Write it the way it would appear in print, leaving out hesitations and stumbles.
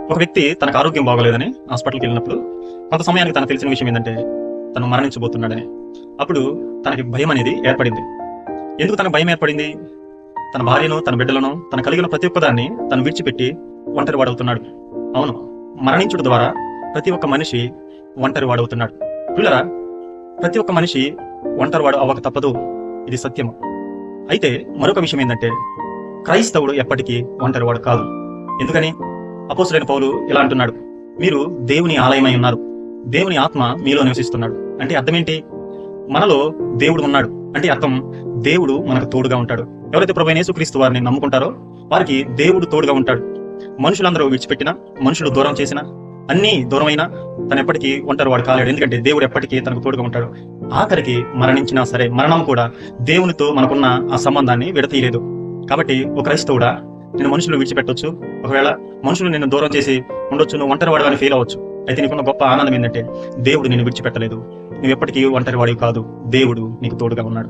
ఒక వ్యక్తి తనకు ఆరోగ్యం బాగోలేదని హాస్పిటల్కి వెళ్ళినప్పుడు కొంత సమయానికి తనకు తెలిసిన విషయం ఏంటంటే తను మరణించబోతున్నాడని. అప్పుడు తనకి భయం అనేది ఏర్పడింది. ఎందుకు తనకు భయం ఏర్పడింది? తన భార్యను, తన బిడ్డలను, తన కలిగిన ప్రతి ఒక్కదాన్ని తను విడిచిపెట్టి ఒంటరి వాడవుతున్నాడు. అవును, మరణించుట ద్వారా ప్రతి ఒక్క మనిషి ఒంటరి వాడవుతున్నాడు. పిల్లరా, ప్రతి ఒక్క మనిషి ఒంటరి వాడు అవ్వక తప్పదు, ఇది సత్యము. అయితే మరొక విషయం ఏంటంటే క్రైస్తవుడు ఎప్పటికీ ఒంటరి వాడు కాదు. ఎందుకని? అపోస్తలుడైన పౌలు ఇలా అంటున్నాడు, మీరు దేవుని ఆలయమై ఉన్నారు, దేవుని ఆత్మ మీలో నివసిస్తున్నాడు. అంటే అర్థం ఏంటి? మనలో దేవుడు ఉన్నాడు అంటే అర్థం దేవుడు మనకు తోడుగా ఉంటాడు. ఎవరైతే ప్రభువైన యేసుక్రీస్తు వారిని నమ్ముకుంటారో వారికి దేవుడు తోడుగా ఉంటాడు. మనుషులందరూ విడిచిపెట్టినా, మనుషులు దూరం చేసినా, అన్ని దూరమైనా తను ఎప్పటికీ ఒంటరి వాడు కాలేడు. ఎందుకంటే దేవుడు ఎప్పటికీ తనకు తోడుగా ఉంటాడు. ఆఖరికి మరణించినా సరే, మరణం కూడా దేవునితో మనకున్న ఆ సంబంధాన్ని విడతీయలేదు. కాబట్టి ఒక క్రైస్తవుడా, నేను మనుషులు విడిచిపెట్టొచ్చు, ఒకవేళ మనుషులు నిన్ను దూరం చేసి ఉండొచ్చు, నువ్వు ఒంటరి వాడు అని ఫీల్ అవ్వచ్చు. అయితే నీకున్న గొప్ప ఆనందం ఏంటంటే దేవుడు నిన్ను విడిచిపెట్టలేదు, నువ్వు ఎప్పటికీ ఒంటరి వాడివి కాదు, దేవుడు నీకు తోడుగా ఉన్నాడు.